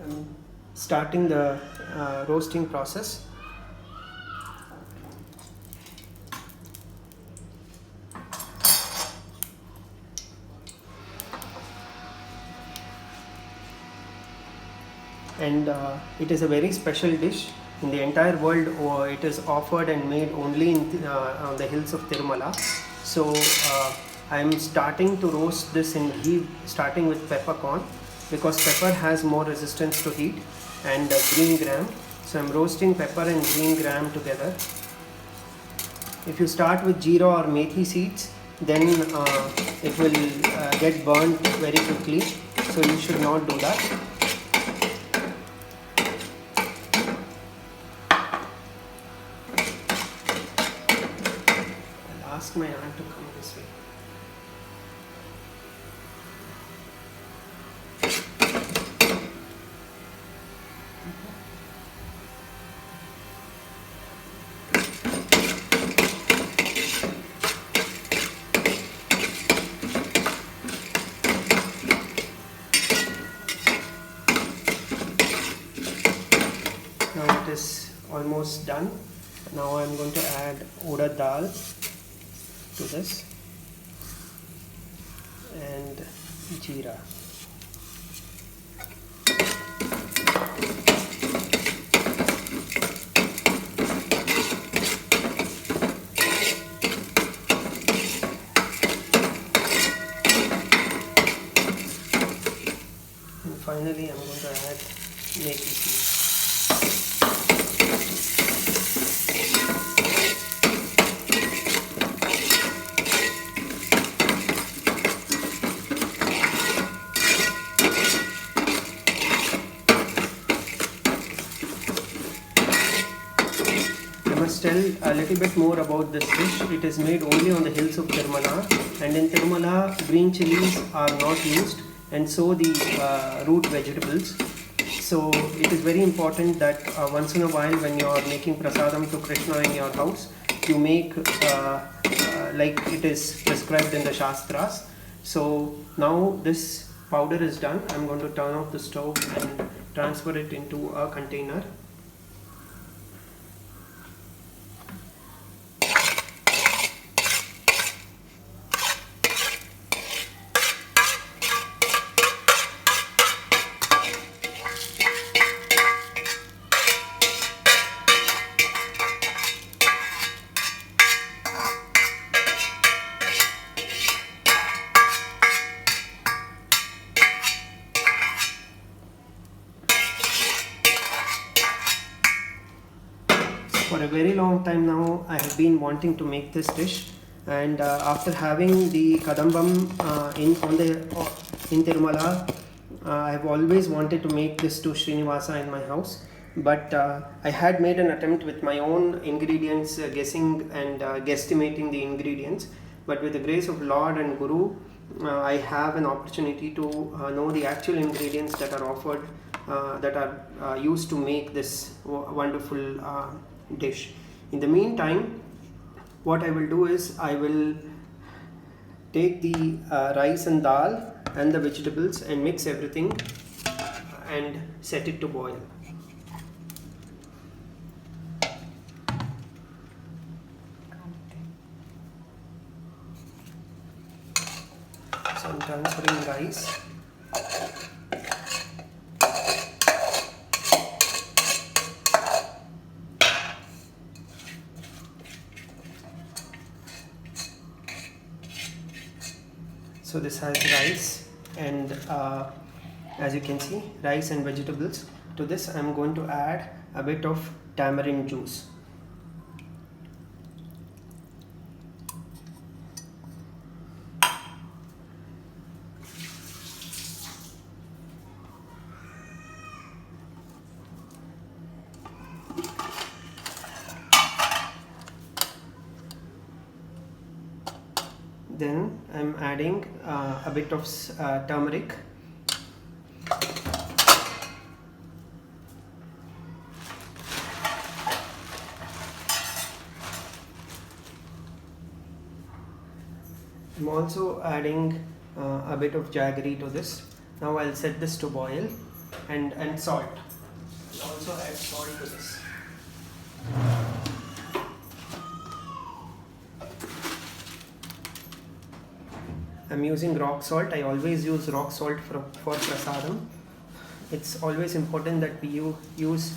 I'm starting the roasting process. And it is a very special dish in the entire world. It is offered and made only on the hills of Tirumala. So I am starting to roast this in ghee, starting with peppercorn, because pepper has more resistance to heat, and green gram. So I am roasting pepper and green gram together. If you start with jeera or methi seeds, then it will get burnt very quickly. So you should not do that. Ask my aunt to come this way. Now it is almost done. Now I am going to add urad dal to this and jeera. And finally I'm going to add methi seeds. I must tell a little bit more about this dish. It is made only on the hills of Tirumala, and in Tirumala green chilies are not used, and so the root vegetables. So it is very important that once in a while, when you are making prasadam to Krishna in your house, you make like it is prescribed in the Shastras. So now this powder is done. I am going to turn off the stove and transfer it into a container. For a very long time now, I have been wanting to make this dish, and after having the Kadambam in Tirumala, I have always wanted to make this to Srinivasa in my house. But I had made an attempt with my own ingredients, guessing and guesstimating the ingredients. But with the grace of Lord and Guru, I have an opportunity to know the actual ingredients that are offered, that are used to make this wonderful dish. In the meantime, what I will do is I will take the rice and dal and the vegetables and mix everything and set it to boil. So I'm transferring rice. So this has rice and as you can see, rice and vegetables. To this I am going to add a bit of tamarind juice. Then I am adding a bit of turmeric. I'm also adding a bit of jaggery to this. Now I'll set this to boil and salt. I'll also add salt to this. I'm using rock salt. I always use rock salt for prasadam. It's always important that we use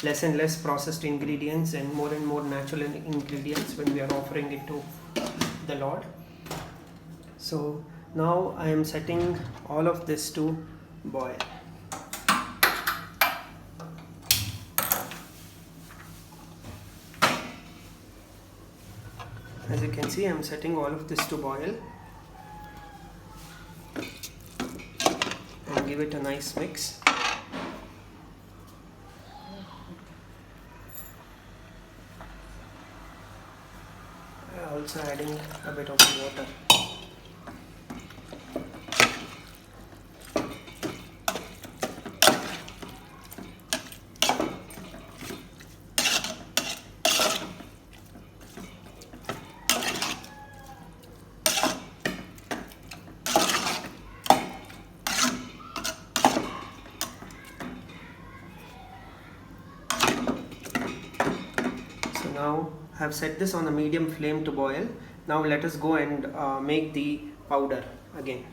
less and less processed ingredients and more natural ingredients when we are offering it to the Lord. So now I am setting all of this to boil. As you can see, I am setting all of this to boil and give it a nice mix. Also adding a bit of water. So now I have set this on a medium flame to boil. Now let us go and make the powder again.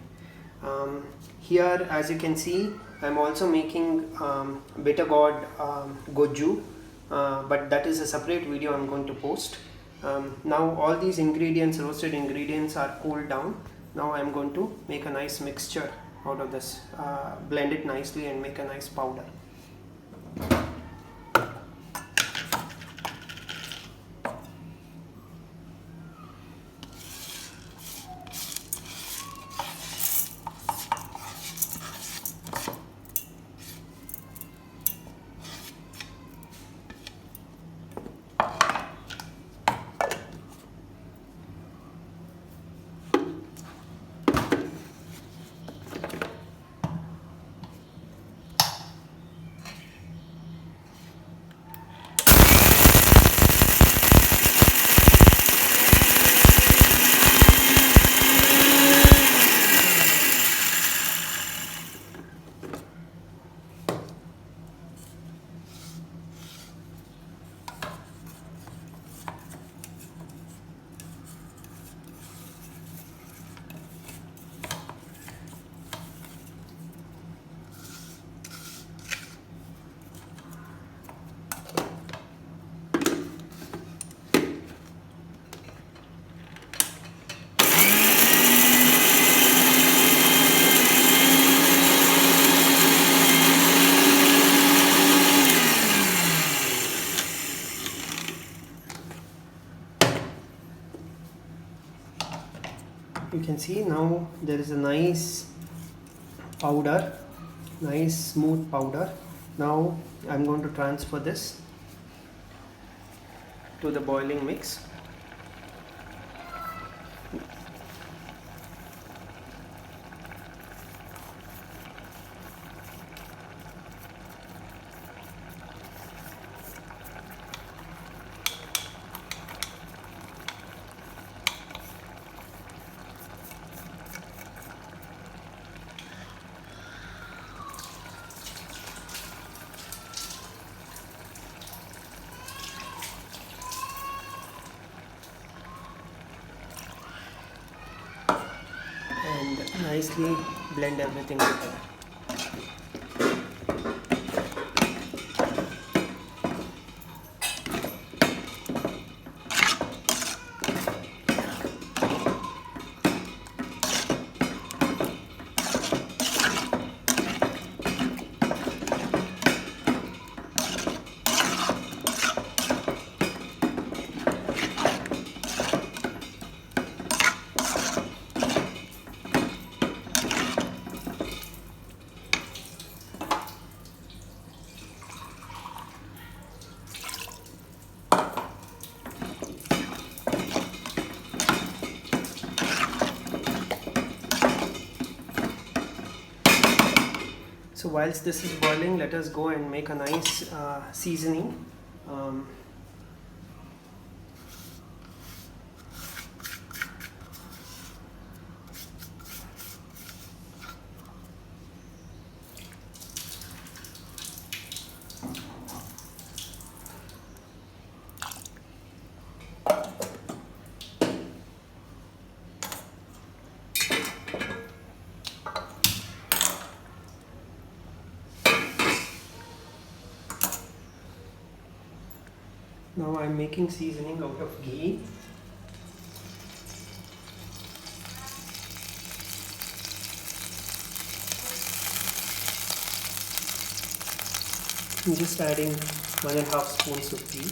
Here, as you can see, I am also making bitter gourd goju, but that is a separate video I am going to post. Now all these ingredients, roasted ingredients, are cooled down. Now I am going to make a nice mixture out of this, blend it nicely and make a nice powder. You can see now there is a nice powder, nice smooth powder. Now I'm going to transfer this to the boiling mix. And nicely blend everything together. So whilst this is boiling, let us go and make a nice seasoning. Now I am making seasoning out of ghee. I'm just adding 1.5 spoons of ghee.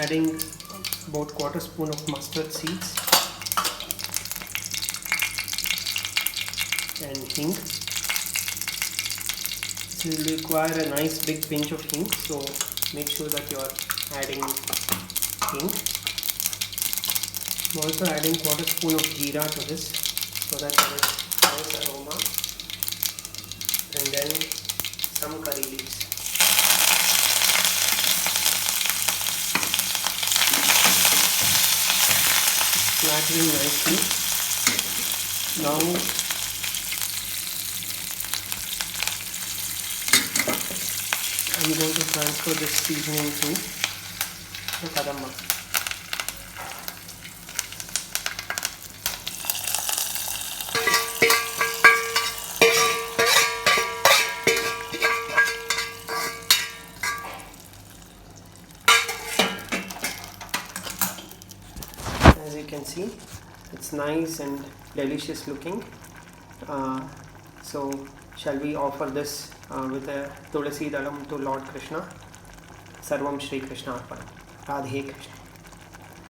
Adding about 1/4 spoon of mustard seeds and hing. This will require a nice big pinch of hing, so make sure that you are adding hing. I'm also adding 1/4 spoon of jeera to this so that there is nice aroma, and then some curry leaves. Flattering nicely. Now I'm going to transfer this seasoning to the kadamba. As you can see, it's nice and delicious looking. So shall we offer this with a tulasi dalam to Lord Krishna? Sarvam Shri Krishna Arpanam. Radhe Krishna.